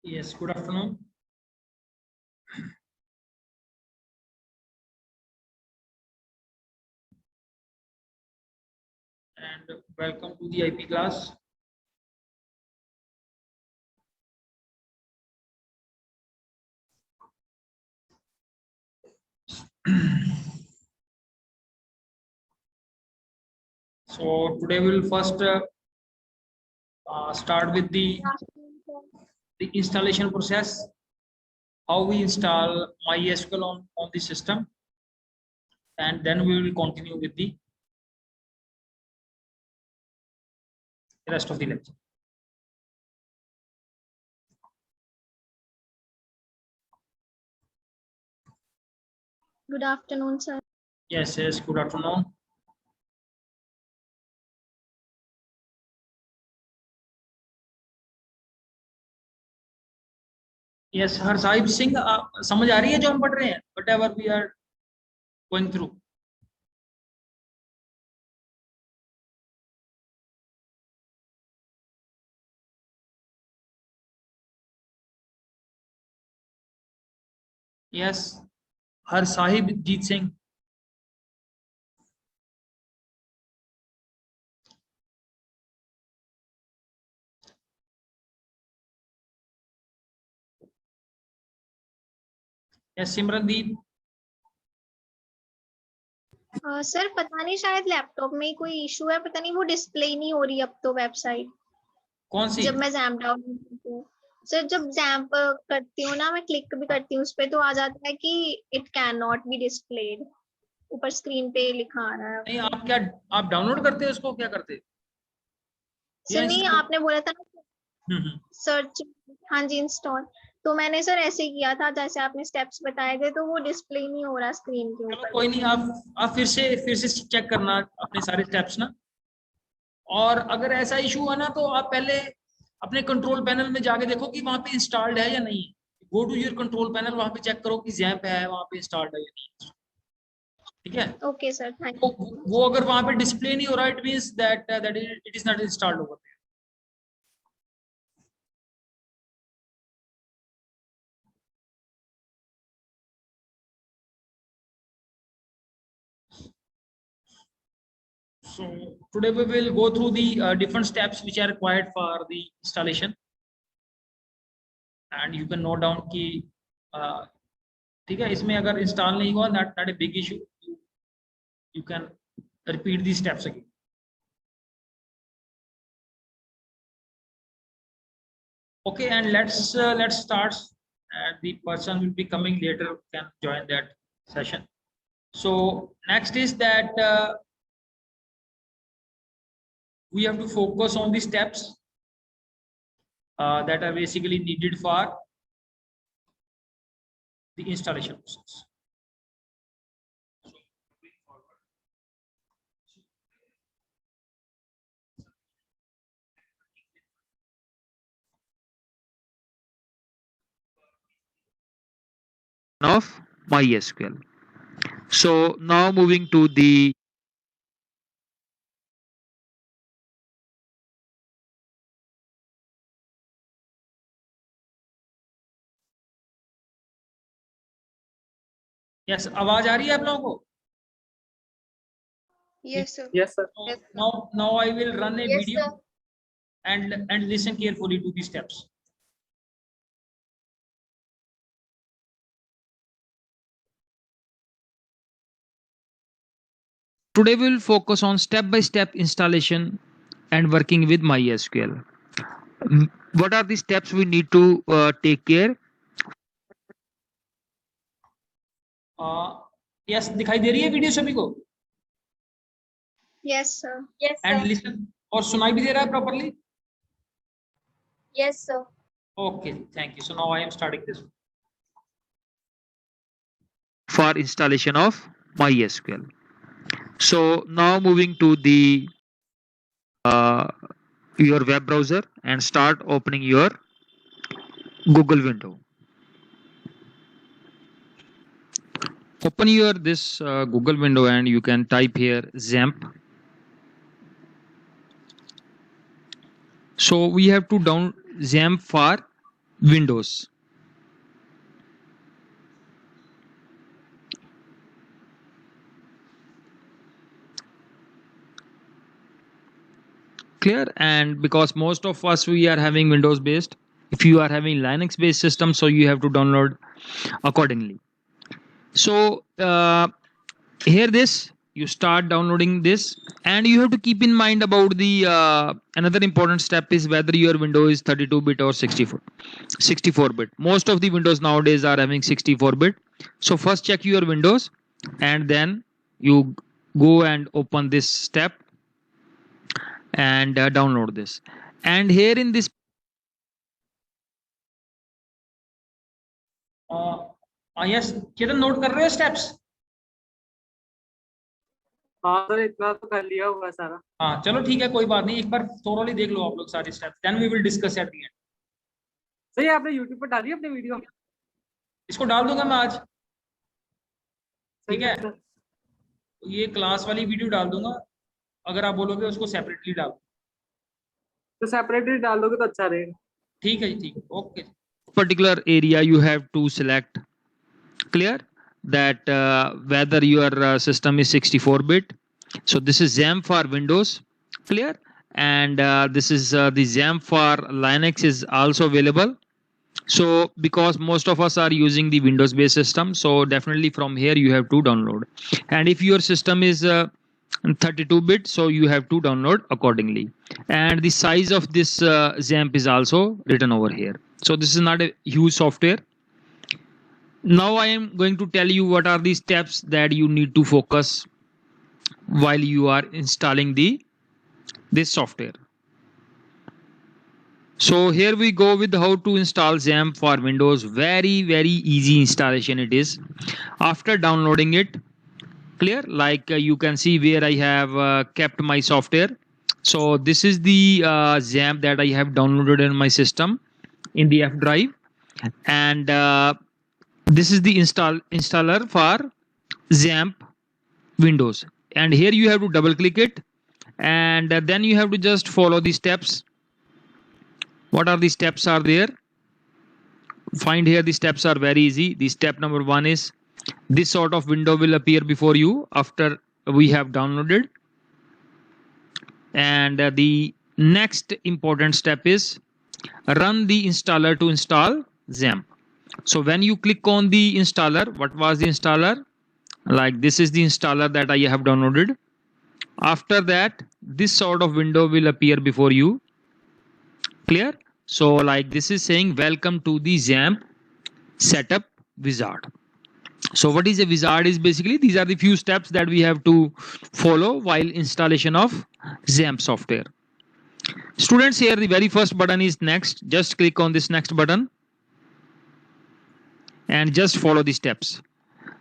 Yes, good afternoon. And welcome to the IP class. So today we will first start with the installation process, how we install MySQL on the system, and then we will continue with the rest of the lecture. Good afternoon, sir. Yes, good afternoon. Yes, हरसाहिब Singh समझ आ रही है जो हम पढ़ रहे हैं, whatever we are going through. Yes, Harsahib Jeet Singh. Yes, Simrandeep. Sir पता नहीं शायद लैपटॉप में कोई इशू है, पता नहीं वो डिस्प्ले ही नहीं हो रही अब तो वेबसाइट. कौन सी? जब मैं जैम्प डाउनलोड करती हूँ सर, जब जैम्प करती हूँ ना, मैं क्लिक भी करती हूँ उस पे तो आ जाता है कि it can not be displayed. ऊपर स्क्रीन पे लिखा आ रहा है. नहीं, आप क्या आप डाउनलोड करते हो उसको, क्या करते? सर नहीं, आपने बोला था हम्म. सर्च. हाँ जी, इंस्टॉल. तो मैंने सर ऐसे ही किया था जैसे आपने स्टेप्स बताए थे, तो वो डिस्प्ले नहीं हो रहा स्क्रीन के चलो ऊपर. कोई नहीं, आप फिर से चेक करना अपने सारे स्टेप्स ना. और अगर ऐसा इशू हुआ ना तो आप पहले अपने कंट्रोल पैनल में जाके देखो कि वहां पे इंस्टॉल्ड है या नहीं. Go to your control panel, वहां पे चेक करो कि जैम्प है वहां पे इंस्टॉल्ड है या नहीं. ठीक है. ओके सर, थैंक तो यू. वो अगर वहां पे डिस्प्ले नहीं हो रहा, it means that it is not installed over there. So today we will go through the different steps which are required for the installation, and you can note down कि ठीक है, इसमें अगर इंस्टॉल नहीं हुआ, not a big issue, you can repeat these steps again. Okay, and let's start, and the person will be coming later can join that session. So next is that we have to focus on the steps that are basically needed for the installation process. Of MySQL. So now moving to the Yes, आवाज आ रही है आप लोगों को? Yes, sir. Yes, sir. So now I will run a Yes, video sir. and listen carefully to the steps. today we will focus on step-by-step installation and working with MySQL. What are the steps we need to take care? Yes, दिखाई दे रही है video सभी को? Yes, sir. Yes, And listen, और सुनाई भी दे रहा है properly? Yes, sir. Okay, thank you. So now I am starting this. For installation of MySQL. So now moving to the your web browser and start opening your Google window. Open your this Google window and you can type here XAMPP. So we have to down XAMPP for Windows. Clear? And because most of us, we are having Windows based. If you are having Linux based system, so you have to download accordingly. So here this, you start downloading this, and you have to keep in mind about the another important step is whether your window is 32-bit or 64-bit. Most of the Windows nowadays are having 64-bit. So first check your Windows, and then you go and open this step and download this. And here in this yes Chetan, note कर रहे हो steps? हाँ sir, इतना तो कर लिया होगा सारा। हाँ चलो ठीक है, कोई बात नहीं, एक बार थोरोली देख लो आप लोग सारे steps, then we will discuss at the end. सही, आपने YouTube पर डाली अपनी वीडियो? इसको डाल दूंगा मैं आज, ठीक है? सर। ये क्लास वाली वीडियो डाल दूंगा, अगर आप बोलोगे उसको सेपरेटली डाल, तो सेपरेटली डाल दोगे तो अच्छा रहेगा। ठीक है जी, ठीक है, okay. particular area you have to select. Clear? That whether your system is 64-bit. So this is XAMPP for Windows. Clear? And this is the XAMPP for Linux is also available. So because most of us are using the Windows based system, so definitely from here you have to download. And if your system is 32-bit, so you have to download accordingly. And the size of this XAMPP is also written over here. So this is not a huge software. Now I am going to tell you what are the steps that you need to focus while you are installing this software. So here we go with how to install XAMPP for Windows. Very easy installation it is. After downloading it, clear, like you can see where I have kept my software. So this is the XAMPP that I have downloaded in my system in the F drive, and this is the installer for XAMPP Windows. And here you have to double click it, and then you have to just follow the steps. What are the steps are there? Find here the steps are very easy. The step number 1 is this sort of window will appear before you after we have downloaded. And the next important step is run the installer to install XAMPP. So when you click on the installer, what was the installer? Like this is the installer that I have downloaded. After that, this sort of window will appear before you. Clear? So like this is saying welcome to the XAMPP setup wizard. So what is a wizard is basically these are the few steps that we have to follow while installation of XAMPP software. Students, here the very first button is next. Just click on this next button and just follow the steps.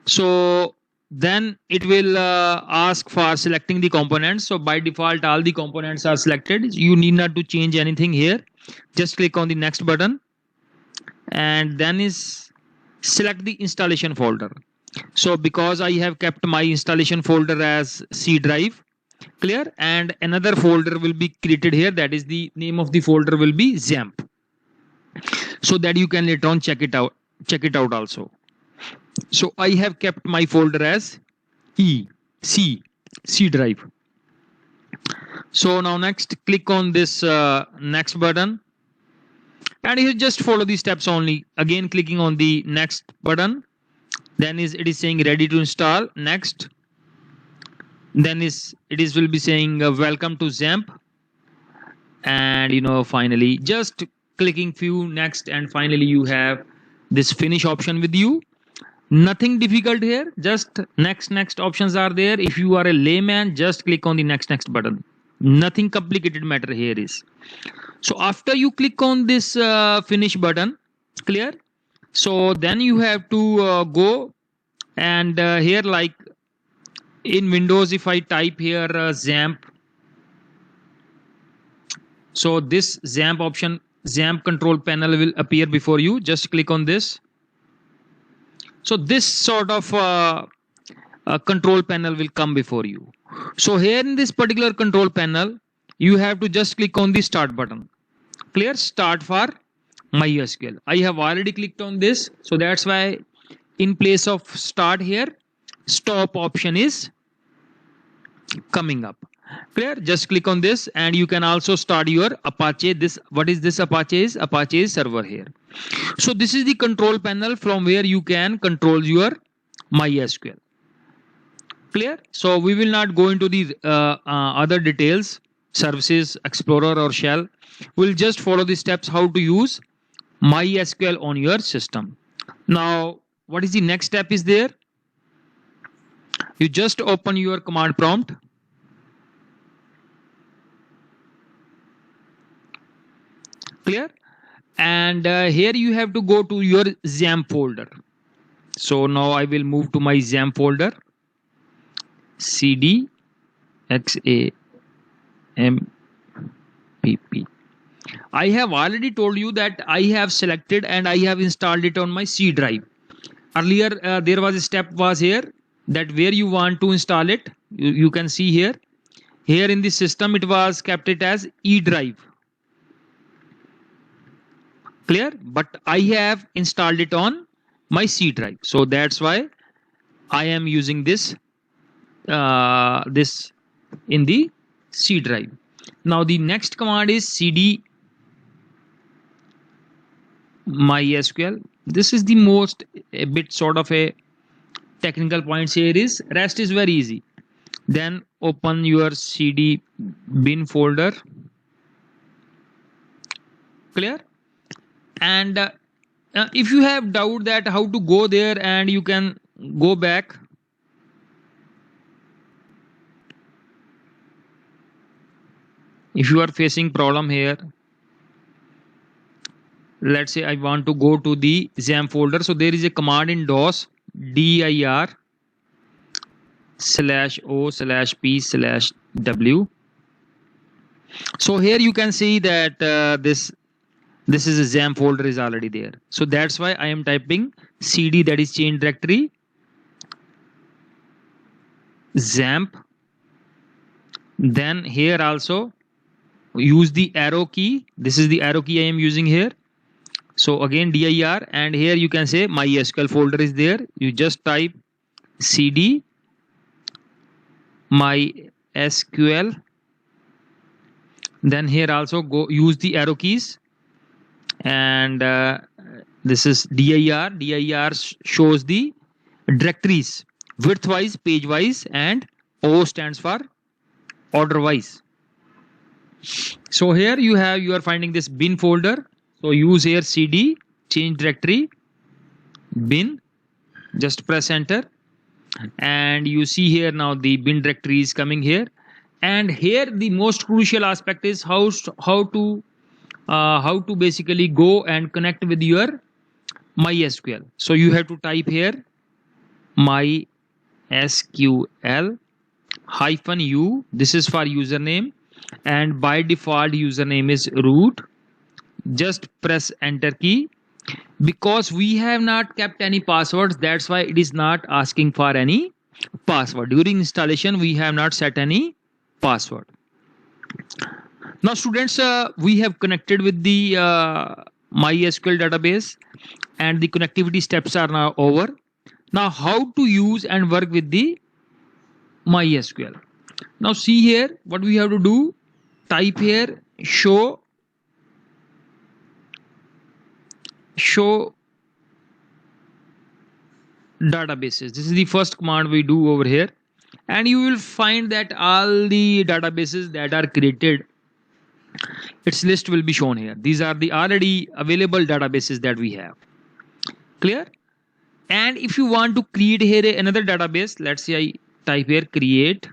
So then it will ask for selecting the components. So by default all the components are selected. You need not to change anything here. Just click on the next button and then is select the installation folder. So because I have kept my installation folder as C drive, clear, and another folder will be created here, that is the name of the folder will be XAMPP, so that you can later on check it out also. So I have kept my folder as C drive. So now next click on this next button and you just follow the steps only. Again clicking on the next button, then it is saying ready to install. Next, then will be saying welcome to XAMPP, and finally just clicking few next, and finally you have this finish option with you. Nothing difficult here, just next options are there. If you are a layman, just click on the next button. Nothing complicated matter here is. So after you click on this finish button, clear, so then you have to go and here, like in Windows, if I type here XAMPP, so this XAMPP option, XAMPP control panel will appear before you. Just click on this. So this sort of control panel will come before you. So here in this particular control panel, you have to just click on the start button. Clear? Start for MySQL. I have already clicked on this, so that's why in place of start here, stop option is coming up. Clear? Just click on this and you can also start your Apache. This, what is this Apache is? Apache is server here. So this is the control panel from where you can control your MySQL. Clear? So we will not go into the other details, services, explorer or shell. We'll just follow the steps how to use MySQL on your system. Now, what is the next step is there? You just open your command prompt. Clear? And here you have to go to your XAMPP folder. So now I will move to my XAMPP folder. CD XAMPP. I have already told you that I have selected and I have installed it on my C drive. Earlier there was a step was here that where you want to install it. You can see here. Here in the system it was kept it as E drive. Clear? But I have installed it on my C drive. So that's why I am using this this in the C drive. Now the next command is cd MySQL. This is the most a bit sort of a technical points here is. Rest is very easy. Then open your cd bin folder. Clear? And if you have doubt that how to go there, and you can go back. If you are facing problem here, let's say I want to go to the XAMPP folder. So there is a command in DOS dir /o/p/w. So here you can see that this is a XAMPP folder is already there. So that's why I am typing cd, that is change directory, XAMPP. Then here also use the arrow key. This is the arrow key I am using here. So again dir, and here you can say MySQL folder is there. You just type cd MySQL. Then here also go use the arrow keys, and this is dir. Dir shows the directories width wise, page wise, and O stands for order wise. So here you are finding this bin folder. So use here cd change directory bin, just press enter, and you see here now the bin directory is coming here. And here the most crucial aspect is how to basically go and connect with your MySQL. So you have to type here MySQL -u. This is for username, and by default username is root. Just press enter key. Because we have not kept any passwords, that's why it is not asking for any password. During installation we have not set any password. Now students, we have connected with the MySQL database, and the connectivity steps are now over. Now how to use and work with the MySQL. Now see here what we have to do. Type here show databases. This is the first command we do over here, and you will find that all the databases that are created, its list will be shown here. These are the already available databases that we have. Clear? And if you want to create here another database, let's say I type here create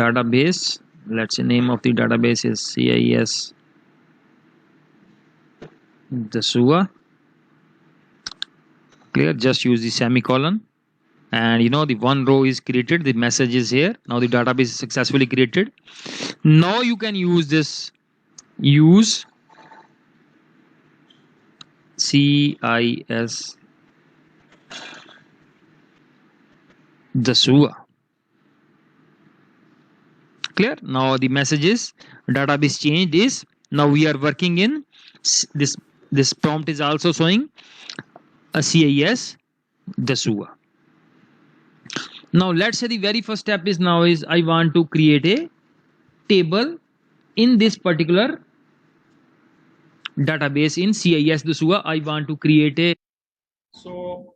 database. Let's say name of the database is CIS Dasua. Clear? Just use the semicolon, and you know the one row is created, the message is here. Now the database is successfully created. Now you can use this use CIS Dasua. Clear? Now the message is database changed is now we are working in this prompt is also showing a CIS Dasua. Now let's say the very first step is now is I want to create a table in this particular database in CIS Dasua. I want to create a So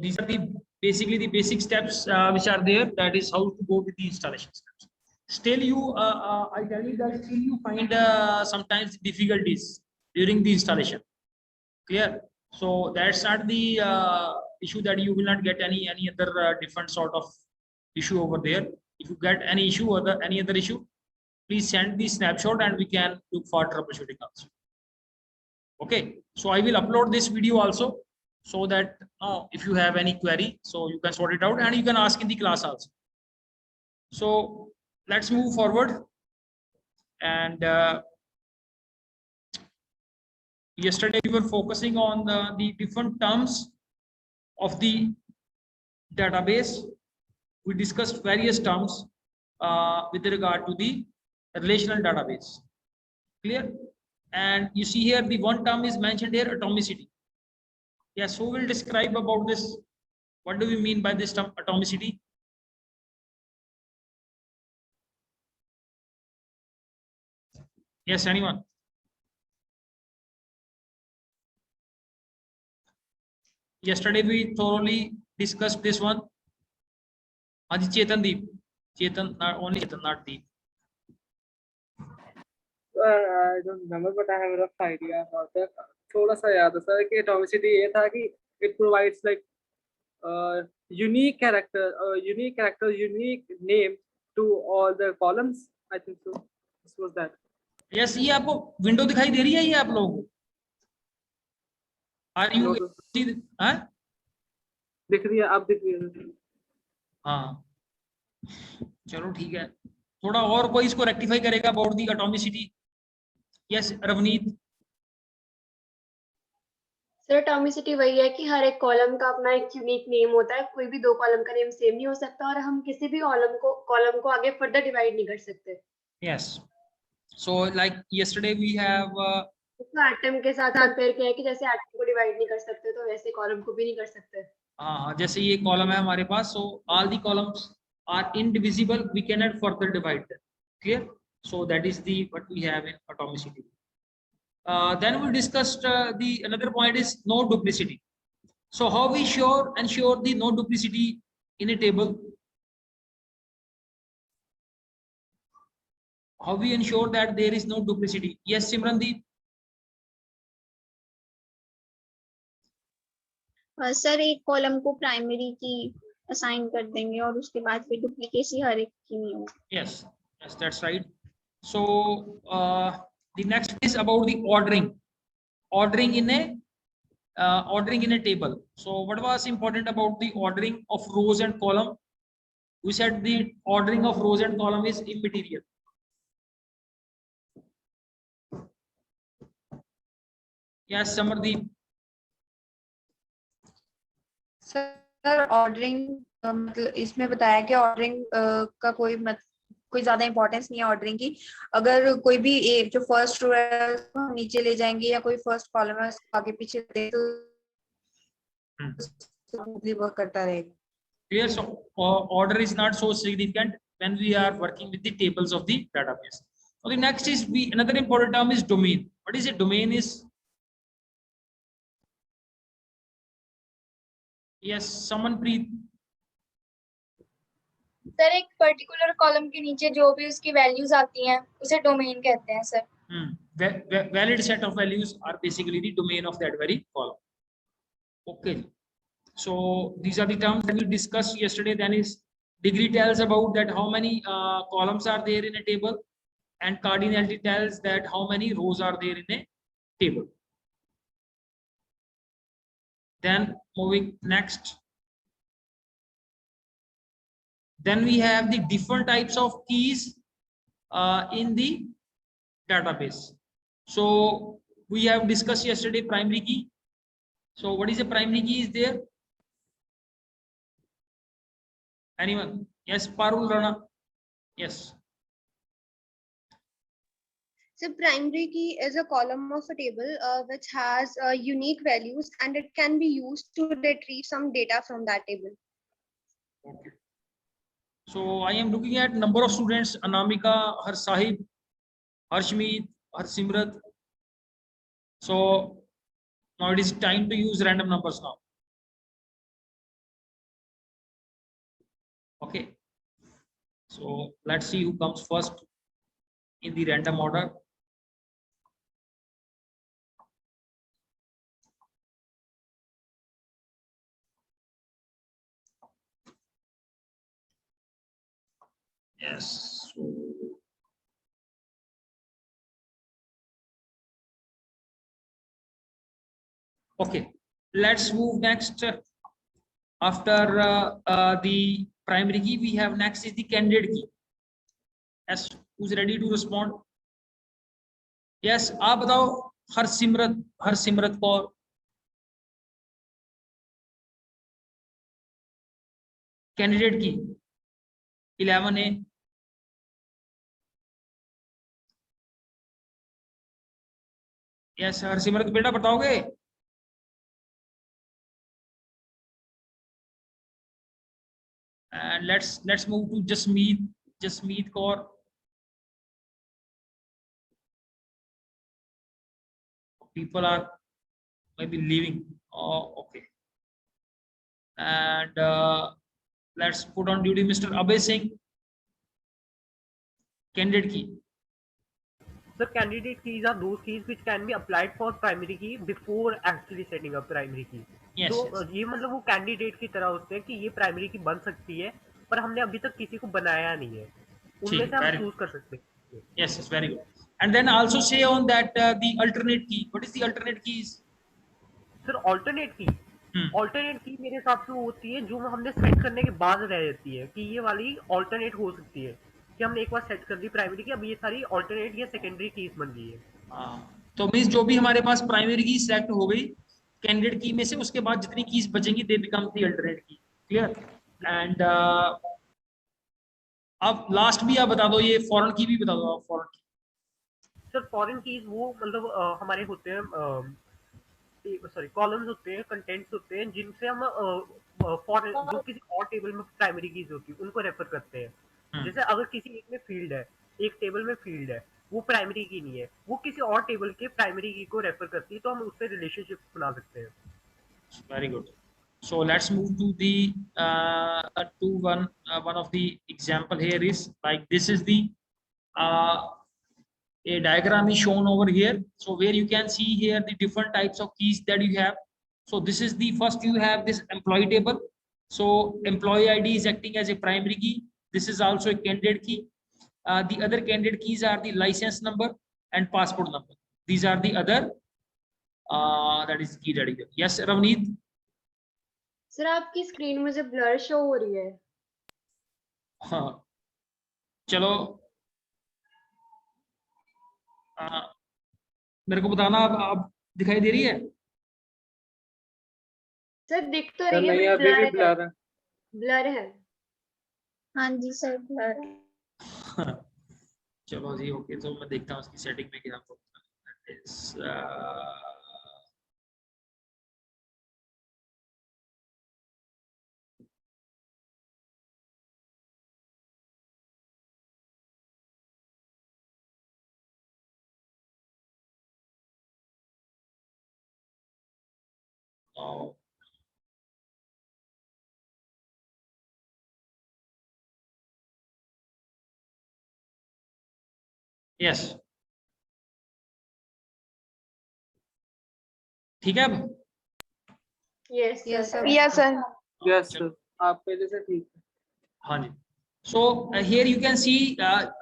these are the basically the basic steps which are there. That is how to go with the installation steps. Still, I tell you that still you find sometimes difficulties during the installation. Clear? So that's not the issue that you will not get any other different sort of issue over there. If you get any issue or any other issue, please send the snapshot and we can look for troubleshooting also. Okay, so I will upload this video also, so that if you have any query, so you can sort it out and you can ask in the class also. So let's move forward. And yesterday we were focusing on the different terms of the database. We discussed various terms with regard to the relational database. Clear? And you see here the one term is mentioned here, atomicity. Yes, who will describe about this? What do we mean by this term, atomicity? Yes, anyone? Yesterday we thoroughly discussed this one. Adi Chetan Deep. Chetan, not only Chetan, not Deep. I don't remember, but I have a rough idea about that. थोड़ा सा याद है sir कि atomicity ये था कि it provides like unique character, unique name to all the columns. I think so. This was that. Yes, ये आपको विंडो दिखाई दे रही है ये आप लोगों को? Are you हाँ? दिख रही है, अब दिख रही है. हाँ, चलो ठीक है. थोड़ा और कोई इसको रेक्टिफाई करेगा about the atomicity? Yes, Ravneet. Sir atomicity वही है कि हर एक कॉलम का अपना एक यूनिक नेम होता है. कोई भी दो कॉलम का नेम सेम नहीं हो सकता और हम किसी भी कॉलम को आगे फर्दर डिवाइड नहीं कर सकते. Yes, so like yesterday we have तो एटम के साथ कंपेयर किया है कि जैसे एटम को डिवाइड नहीं कर सकते तो वैसे कॉलम को भी नहीं कर सकते. हाँ, जैसे ये कॉलम है हमारे पास, so all the columns are indivisible, we cannot further divide them. Clear? So that is the what we have in atomicity. Then we discussed the another point is no duplicity. So how we ensure the no duplicity in a table? How we ensure that there is no duplicity? Yes, Simrandeep. Sir एक column को primary की assign कर देंगे और उसके बाद फिर duplicacy हर एक की नहीं होगी. Yes, that's right. So the next is about the ordering in a table. So what was important about the ordering of rows and column? We said the ordering of rows and column is immaterial. Yes, Samardeep. Sir ordering मतलब इसमें बताया कि ordering का कोई ज्यादा importance नहीं है ordering की. अगर कोई भी एक जो फर्स्ट रो है उसको हम नीचे ले जाएंगे या कोई फर्स्ट कॉलम है उसको आगे पीछे दे तो वर्क करता रहेगा. Clear? So order is not so significant when we are working with the tables of the database. Okay, next is another important term is domain. What is a domain is? Yes, someone please. Sir एक particular column के नीचे जो भी उसकी values आती हैं उसे domain कहते हैं sir. Valid set of values are basically the domain of that very column. Okay, so these are the terms that we discussed yesterday. Then is degree tells about that how many columns are there in a table, and cardinality tells that how many rows are there in a table. Then moving next, then we have the different types of keys in the database. So we have discussed yesterday primary key. So what is a primary key is there? Anyone? Yes, Parul Rana. Yes. So primary key is a column of a table which has unique values, and it can be used to retrieve some data from that table. Okay. So I am looking at number of students: Anamika, Harsahib, Harshmeet, Harsimrat. So now it is time to use random numbers now. Okay. So let's see who comes first in the random order. Yes. So okay, let's move next. After the primary key, we have next is the candidate key. Yes, who's ready to respond? Yes, आप बताओ. Harsimrat Kaur. Candidate की 11A. Yes Harsimrat बेटा बताओगे? And let's move to Jasmeet Kaur. People are maybe leaving. Oh, okay. And let's put on duty Mr. Abhay Singh. Candidate key. So candidate keys are those keys which can be applied for primary key before actually setting up primary key. Yes, तो yes. ये मतलब वो candidate की तरह होते हैं कि ये प्राइमरी की बन सकती है, पर हमने अभी तक किसी को बनाया नहीं है, उनमें से हम चूज कर सकते हैं. Yes, yes, very good. And then also say on that the alternate key. What is the alternate keys? Sir alternate की मेरे हिसाब से वो होती है जो हमने सेट करने के बाद रह जाती है कि ये वाली ऑल्टरनेट हो सकती है कि हमने एक बार सेट कर दी प्राइमरी की, अब ये सारी ऑल्टरनेट या सेकेंडरी कीज बन गई है. तो मींस जो भी हमारे पास प्राइमरी की सिलेक्ट हो गई कैंडिडेट की में से, उसके बाद जितनी कीज बचेंगी they become the alternate key. Clear? And अब लास्ट भी आप बता दो, ये फॉरेन की भी बता दो आप. फॉरेन की सर फॉरेन कीज वो मतलब हमारे होते हैं कॉलम्स होते हैं, कंटेंट्स होते हैं जिनसे हम फॉरेन जो किसी और टेबल में प्राइमरी कीज होती है उनको रेफर करते हैं. जैसे अगर किसी एक में फील्ड है, एक टेबल में फील्ड है, वो प्राइमरी की नहीं है, वो किसी और टेबल के प्राइमरी की को रेफर करती है, तो हम उससे रिलेशनशिप बना सकते हैं. Very good. So let's move to the one of the example here is like this is the a diagram is shown over here. So where you can see here the different types of keys that you have. So this is the first, you have this employee table. So employee ID is acting as a primary key. This is also a candidate key. The other candidate keys are the license number and passport number. These are the other that is key that is here. Yes, Ravneet. Sir आपकी screen मुझे blur show हो रही है. हाँ चलो मेरे को बताना आप दिखाई दे रही है? सर दिख तो रही है, नहीं अभी भी ब्लर है. ब्लर है. हाँ जी सर ब्लर है. चलो जी ओके, तो मैं देखता हूँ उसकी सेटिंग में क्या Oh. Yes. ठीक है अब? Yes, Yes, sir. sir. Yes, sir. Yes sir, आप पहले से ठीक है. हाँ जी. So here you can see that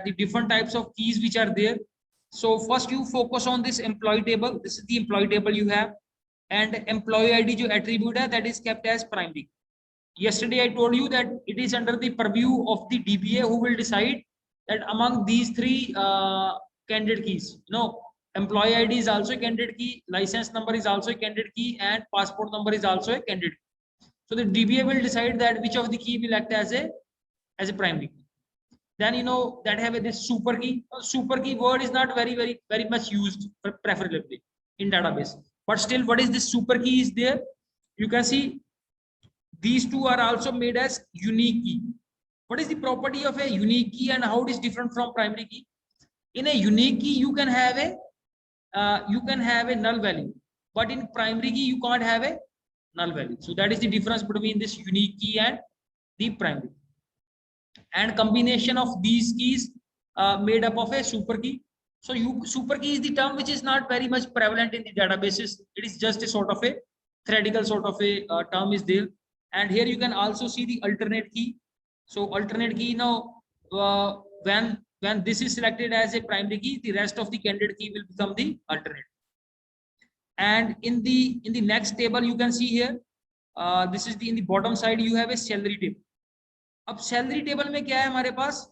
the different types of keys which are there. So first you focus on this employee table. This is the employee table you have, and employee ID जो attribute है that is kept as primary. Yesterday I told you that it is under the purview of the DBA who will decide that among these three candidate keys. No, employee ID is also a candidate key, license number is also a candidate key, and passport number is also a candidate key. So the DBA will decide that which of the key will act as a primary key. then you know that have this super key. Super key word is not very much used preferably in database, but still what is this super key is there. You can see these two are also made as unique key. What is the property of a unique key and how it is different from primary key? In a unique key you can have a null value, but in primary key you can't have a null value. So that is the difference between this unique key and the primary. And combination of these keys made up of a super key. So super key is the term which is not very much prevalent in the databases. It is just a sort of a theoretical sort of a term is there. And here you can also see the alternate key. So alternate key now, when this is selected as a primary key, the rest of the candidate key will become the alternate. And in the next table you can see here, this is in the bottom side you have a salary table. अब salary table में क्या है हमारे पास?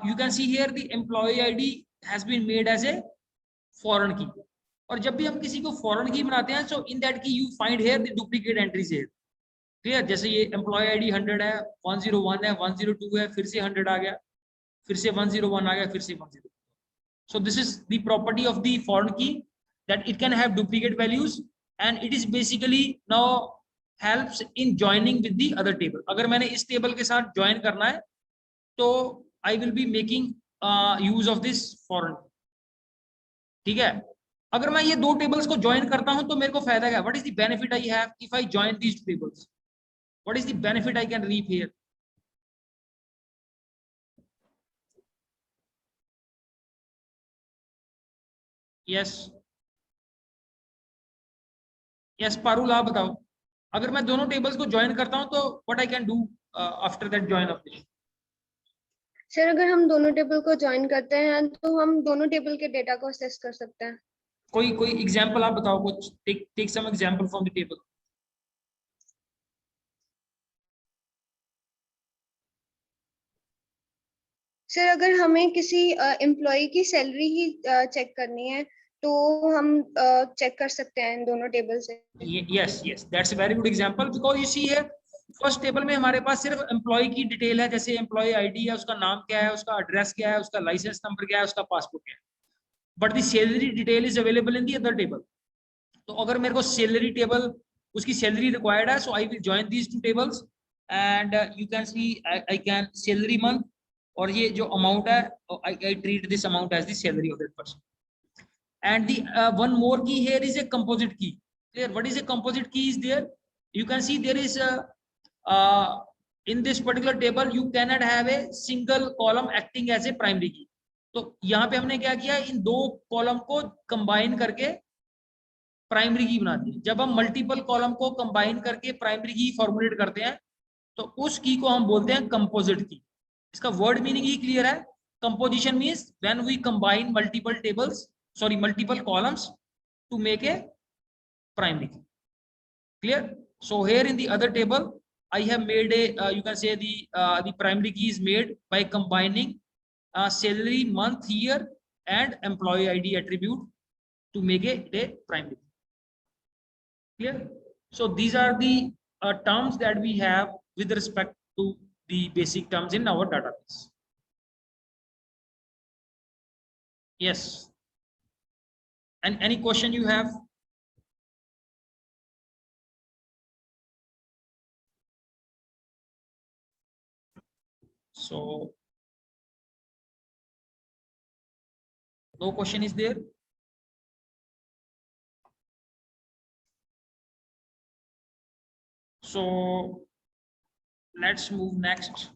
You can see here the employee ID has been made as a foreign key. और जब भी हम किसी को foreign key बनाते हैं, so in that key you find here the duplicate entries here. Clear? जैसे ये employee ID 100 है, 101 है, 102 है, फिर से 100 आ गया, फिर से 101 आ गया, फिर से 102. So this is the property of the foreign key, that it can have duplicate values and it is basically now helps in joining with the other table. अगर मैंने इस table के साथ join करना है, तो I will be making use of this foreign. ठीक है? अगर मैं ये दो tables को join करता हूं तो मेरे को फायदा क्या? What is the benefit I have if I join these two tables? What is the benefit I can reap here? Yes. Yes, Parul, आप बताओ. अगर मैं दोनों टेबल्स को ज्वाइन करता हूं तो what I can do after that join of this? Sir अगर हम दोनों टेबल को ज्वाइन करते हैं तो हम दोनों टेबल के डेटा को असेस कर सकते हैं. कोई एग्जांपल आप बताओ, कुछ take some example from the table. Sir अगर हमें किसी एम्प्लॉय की सैलरी ही चेक करनी है तो हम चेक कर सकते हैं इन दोनों टेबल से. Yes that's a very good example, because you see here first table में हमारे पास सिर्फ एम्प्लॉय की डिटेल है, जैसे एम्प्लॉय आईडी है, उसका नाम क्या है, उसका एड्रेस क्या है, उसका लाइसेंस नंबर क्या है, उसका पासपोर्ट क्या है, but the salary detail is available in the other table. तो अगर मेरे को सैलरी टेबल उसकी सैलरी रिक्वायर्ड है, so I will join these two tables and you can see I can salary month, और ये जो अमाउंट है I treat this amount as the salary of that person. And the one more key here is a composite key. Clear? What is a composite key is there? You can see there is in this particular table you cannot have a single column acting as a primary key. तो यहाँ पे हमने क्या किया, इन दो column को combine करके primary की बना दी. जब हम मल्टीपल कॉलम को कंबाइन करके प्राइमरी की फॉर्मुलेट करते हैं तो उस की को हम बोलते हैं कंपोजिट की. इसका वर्ड मीनिंग ही क्लियर है. Composition means when we combine multiple columns to make a primary key. Clear? So here in the other table I have made a you can say the primary key is made by combining salary, month, year and employee ID attribute to make it a primary key. Clear? So these are the terms that we have with respect to the basic terms in our database. Yes. And any question you have? So no question is there? So let's move next.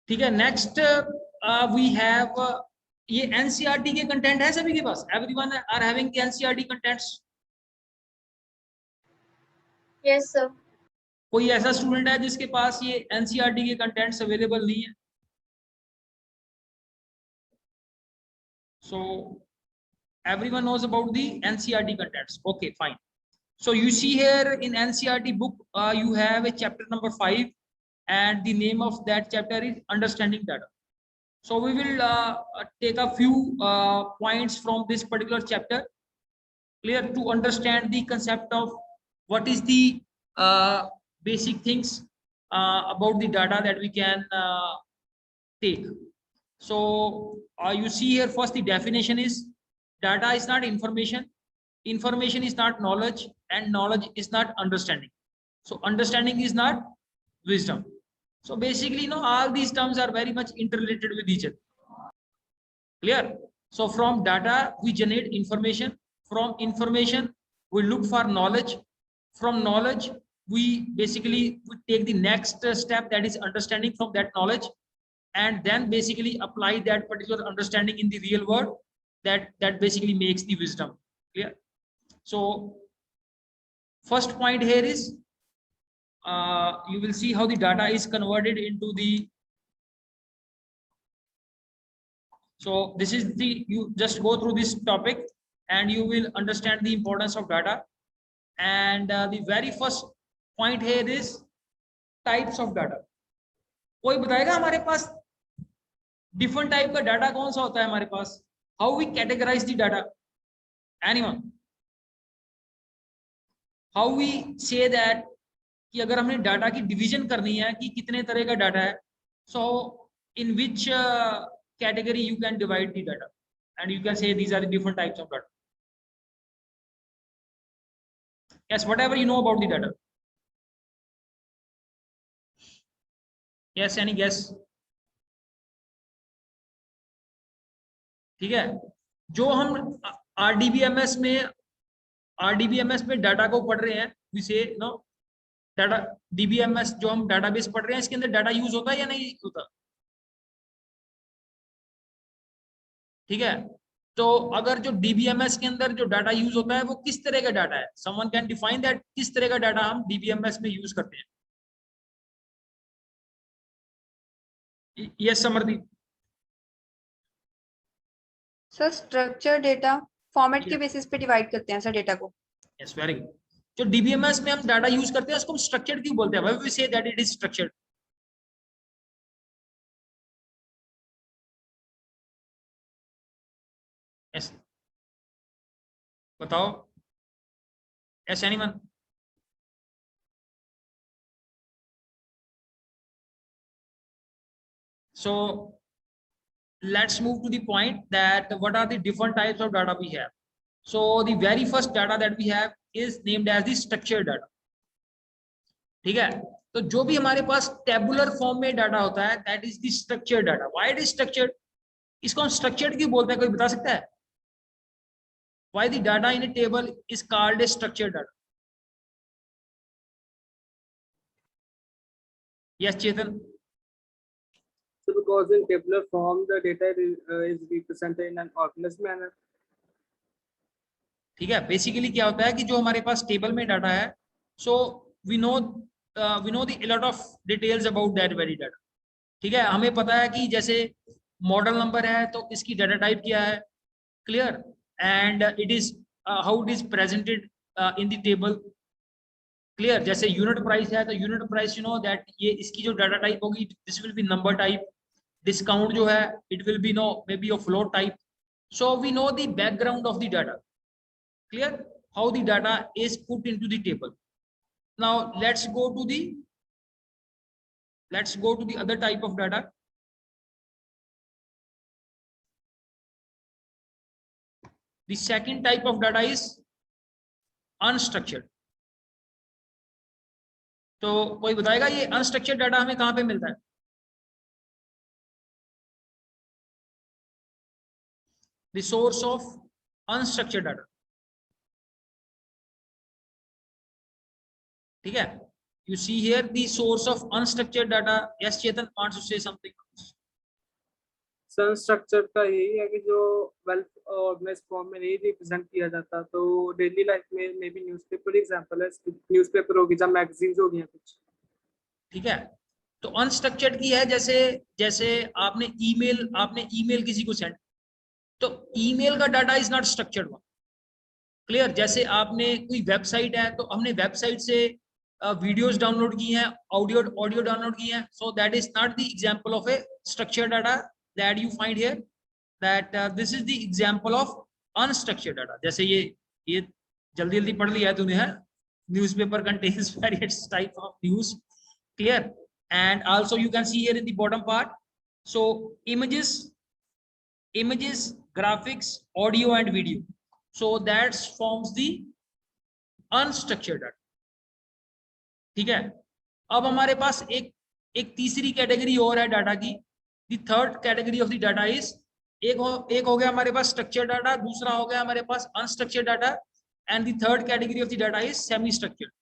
ठीक है, next we have ये NCERT के content है सभी के पास? Everyone are having the NCERT contents? Yes sir. कोई ऐसा स्टूडेंट है जिसके पास ये एनसीईआरटी के कंटेंट्स अवेलेबल नहीं है? So everyone knows about the NCERT contents. Okay fine. So you see here in NCERT book you have a chapter number 5 and the name of that chapter is understanding data. So we will take a few points from this particular chapter, clear, to understand the concept of what is the basic things about the data that we can take. So you see here, first the definition is data is not information, information is not knowledge, and knowledge is not understanding. So understanding is not wisdom. So basically, you know, all these terms are very much interrelated with each other. Clear? So from data we generate information, from information we look for knowledge, from knowledge we basically take the next step, that is understanding from that knowledge, and then basically apply that particular understanding in the real world, that basically makes the wisdom. Clear? So first point here is you will see how the data is converted into the, so this is the, you just go through this topic and you will understand the importance of data. And the very first point here is types of data. कोई बताएगा हमारे पास different type का data कौन सा होता है हमारे पास? How we categorize the data? Anyone? How we say that कि अगर हमने डाटा की डिवीजन करनी है कि कितने तरह का डाटा है, so in which category you can divide the data and you can say these are the different types of data. Yes, whatever you know about the data. Yes, any guess? ठीक है, जो हम RDBMS में data को पढ़ रहे हैं, we say no, data DBMS जो हम डाटाबेस पढ़ रहे हैं, इसके अंदर डाटा यूज होता है या नहीं होता? ठीक है, तो अगर जो DBMS के अंदर जो डाटा यूज होता है वो किस तरह का डाटा है? Someone can define that, किस तरह का डाटा हम DBMS में यूज करते हैं? Yes, समृद्धि. सर स्ट्रक्चर डेटा फॉर्मेट के बेसिस पे डिवाइड करते हैं सर डेटा को. Yes, very good. जो DBMS में हम डाटा यूज करते हैं उसको हम स्ट्रक्चर्ड क्यों बोलते हैं? Why we say that it is structured? Yes. बताओ. Yes, anyone? So let's move to the point that what are the different types of data we have. So the very first data that we have is named as the structured data. ठीक है, तो जो भी हमारे पास tabular form में data होता है, that is the structured data. Why it is structured? इसको हम structured क्यों बोलते हैं? कोई बता सकता है? Why the data in a table is called a structured data? Yes, Chetan. So because in tabular form the data is represented in an organized manner. ठीक है, बेसिकली क्या होता है कि जो हमारे पास टेबल में डाटा है, so we know the a lot of details about that very data. ठीक है, हमें पता है कि जैसे मॉडल नंबर है तो इसकी डाटा टाइप क्या है, clear, and it is how it is presented in the table, clear. जैसे यूनिट प्राइस है तो unit price you know that ये इसकी जो डाटा टाइप होगी this will be number type. Discount जो है it will be no maybe of float type. So we know the background of the data, clear, how the data is put into the table. Now let's go to the other type of data. The second type of data is unstructured. तो कोई बताएगा ये unstructured data हमें कहां पे मिलता है? The source of unstructured data. ठीक है, you see here the source of unstructured data. Yes, Chetan wants to say something. Unstructured का यही है कि जो वेल ऑर्गेनाइज्ड फॉर्म में नहीं रिप्रेजेंट किया जाता, तो डेली लाइफ में मे बी न्यूज़पेपर एग्जांपल है, न्यूज़पेपर होगी या मैगजीन्स होगी या कुछ. ठीक है, तो अनस्ट्रक्चर्ड की है जैसे आपने ईमेल किसी को सेंड, तो ईमेल का data is not structured one, clear. जैसे आपने कोई वेबसाइट है तो हमने वेबसाइट से वीडियोस डाउनलोड की हैं, ऑडियो डाउनलोड की हैं, so that is not the example of A structured data. that you find here, that this is the example of unstructured data. जैसे ये जल्दी जल्दी पढ़ लिया है तूने, है? Newspaper contains various type of news, clear? And also you can see here in the bottom part, so images, graphics, audio and video, so that forms the unstructured data. ठीक है? अब हमारे पास एक तीसरी कैटेगरी और है डाटा की. The third category of the data is, एक हो गया हमारे पास स्ट्रक्चर्ड डाटा, दूसरा हो गया हमारे पास unstructured data, and the third category of the data is semi structured.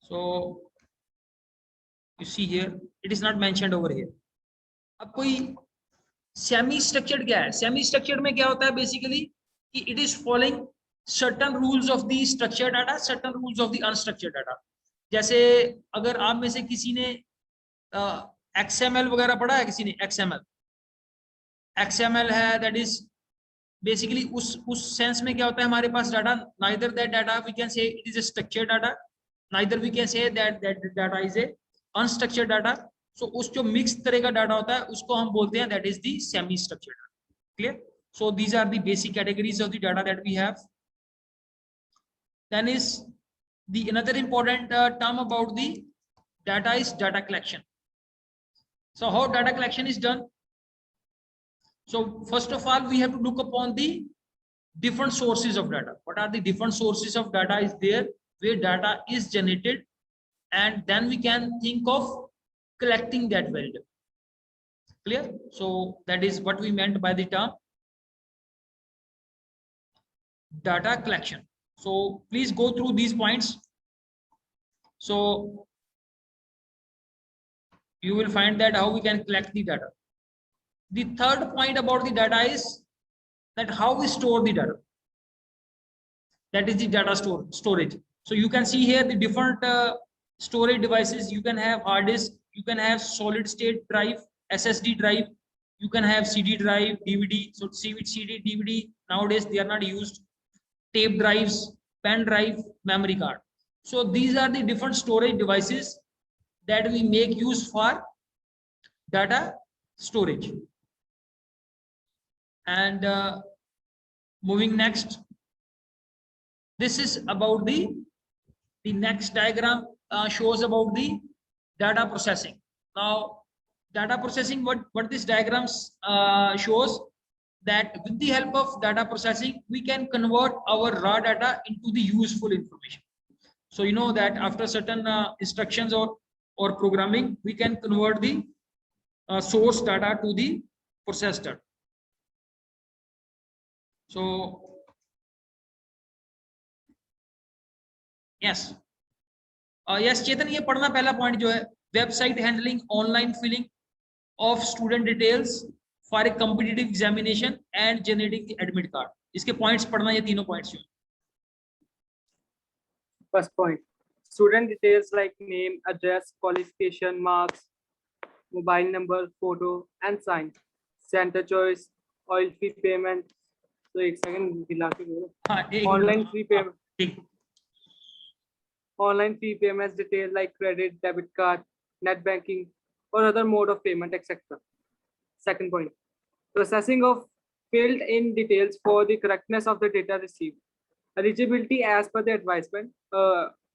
So you see here, it is not mentioned over here. अब कोई सेमी स्ट्रक्चर्ड क्या है? सेमी स्ट्रक्चर्ड में क्या होता है बेसिकली कि it is following certain rules of the structured data, certain rules of the unstructured data. जैसे अगर आप में से किसी ने XML वगैरह पढ़ा है, किसी ने XML है, दैट इज बेसिकली उस सेंस में क्या होता है हमारे पास data, neither that data we can say it is a structured data, neither we can say that data is a unstructured data. So उस जो मिक्स तरह का डाटा होता है उसको हम बोलते हैं that is the semi structured data. Clear? So these are the basic categories of the data that we have. Then is the another important term about the data is data collection. So how data collection is done? So first of all we have to look upon the different sources of data. What are the different sources of data is there where data is generated, and then we can think of collecting that value. Clear? So that is what we meant by the term data collection. So please go through these points. So you will find that how we can collect the data. The third point about the data is that how we store the data. That is the data storage. So you can see here the different storage devices. You can have hard disk, you can have solid state drive, SSD drive, you can have CD drive, DVD. So CD, DVD nowadays they are not used. Tape drives, pen drive, memory card. So these are the different storage devices that we make use for data storage. And moving next, this is about the next diagram shows about the data processing. Now data processing, what this diagram shows, that with the help of data processing we can convert our raw data into the useful information. So you know that after certain instructions or programming we can convert the source data to the processed data. So yes, yes Chetan, ये पढ़ना पहला point जो है, website handling online filling of student details for a competitive examination and generating admit card. इसके points पढ़ना, ये तीनों points जो. First point, student details like name, address, qualification, marks, mobile number, photo and sign, center choice, oil fee payment. So एक second दिला के बोलो. Online fee payment. Online fee payments details like credit, debit card, net banking or other mode of payment, etc. Second point, processing of filled in details for the correctness of the data received. Eligibility as per the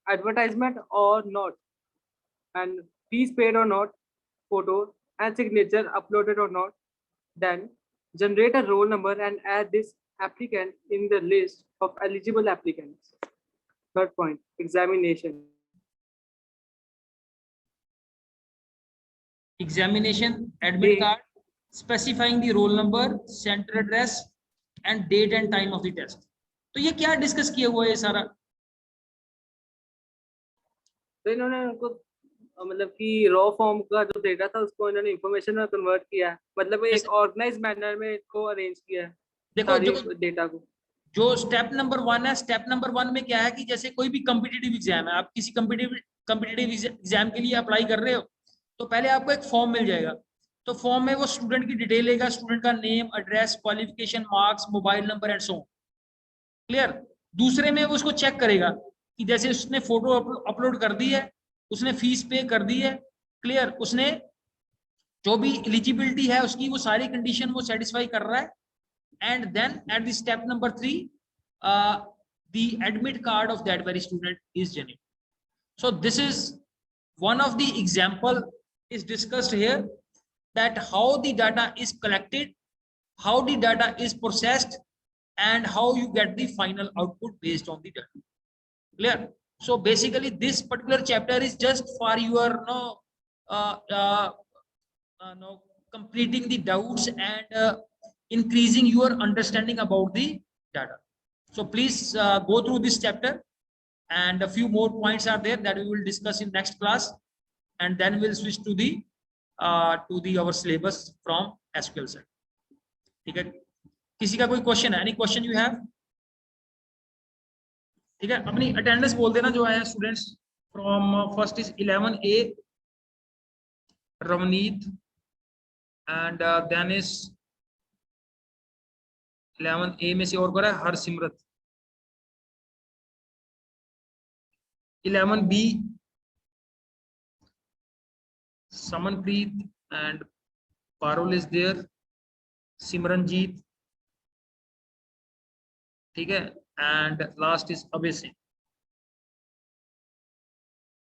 advertisement or not, and fees paid or not, photo and signature uploaded or not. Then generate a roll number and add this applicant in the list of eligible applicants. Third point, examination. Examination, admit card, specifying the roll number, center address and date and time of the test. तो ये क्या discuss किया हुआ है ये सारा? तो इन्होंने उनको मतलब कि रॉ फॉर्म का जो डेटा था उसको इन्होंने इंफॉर्मेशन में कन्वर्ट किया, मतलब एक ऑर्गेनाइज मैनर में इसको अरेंज किया है. देखो जो डेटा को, जो स्टेप नंबर 1 है, स्टेप नंबर 1 में क्या है कि जैसे कोई भी कॉम्पिटिटिव एग्जाम है, आप किसी कॉम्पिटिटिव एग्जाम के लिए अप्लाई कर रहे हो तो पहले आपको एक फॉर्म मिल जाएगा. तो फॉर्म में वो स्टूडेंट की डिटेल लेगा, स्टूडेंट का name, address, qualification, marks, mobile number and so. Clear? दूसरे में वो उसको चेक करेगा कि जैसे उसने फोटो अपलोड कर दी है, उसने फीस पे कर दी है, क्लियर, उसने जो भी एलिजिबिलिटी है उसकी वो सारी कंडीशन वो सेटिस्फाई कर रहा है, and then at the step number 3 the admit card of that very student is genuine. So this is one of the example is discussed here, that how the data is collected, how the data is processed, and how you get the final output based on the data. Clear? So basically this particular chapter is just for your completing the doubts and increasing your understanding about the data. So please go through this chapter, and a few more points are there that we will discuss in next class, and then we'll switch to the our syllabus from SQL set. ठीक है, किसी का कोई question है? Any question you have? ठीक है, अपनी attendance बोल देना जो है students from first is 11A Ravneet, and then is 11A में से और कौन है? Harsimrat. 11B समनप्रीत and Parul is there, Simranjeet, ठीक है, and last is Abhay Singh.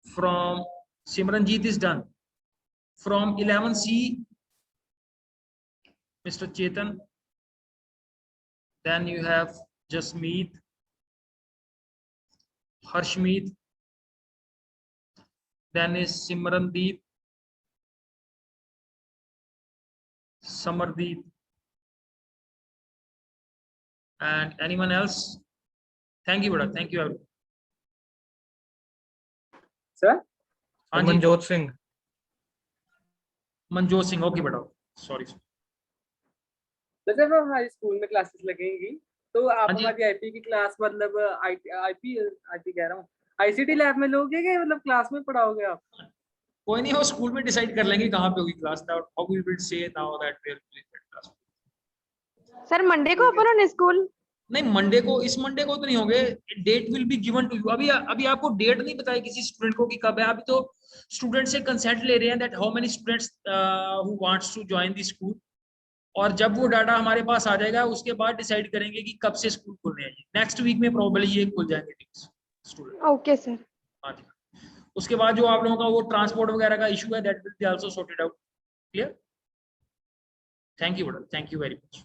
From Simranjeet is done. From 11C, Mr. Chetan. Then you have Jasmeet, Harshmeet. Then is Simrandeep, Samardeep, and anyone else? Thank you, brother. Thank you, everyone. Sir? हाँ जी, Manjot Singh. Manjot Singh, okay बेटा, sorry. तो जब हमारी school में classes लगेंगी तो आप हाँ जी। हमारी आईपी की क्लास मतलब आईपी कह रहा हूँ, आईसीटी लैब में लोगे कि मतलब क्लास में पढ़ाओगे आप? कोई नहीं, वो स्कूल में डिसाइड कर लेंगे कहाँ पे होगी class, how we will say now that where class. Sir Monday को ओपन ऑन स्कूल? नहीं, मंडे को, इस मंडे को तो नहीं होंगे, date will be given to you. अभी आपको डेट नहीं बताई किसी स्टूडेंट को कि कब है, अभी तो स्टूडेंट से कंसेंट ले रहे हैं that how many students who wants to join the school, और जब वो डाटा हमारे पास आ जाएगा उसके बाद डिसाइड करेंगे कि कब से स्कूल खुल रहे हैं। नेक्स्ट वीक में प्रोबेबली ये खुल जाएंगे स्टूडेंट। Okay sir. हाँ जी, उसके बाद जो आप लोगों का वो ट्रांसपोर्ट वगैरह का इशू है that will be also sorted out. Clear? Thank you बेटा, थैंक यू वेरी मच।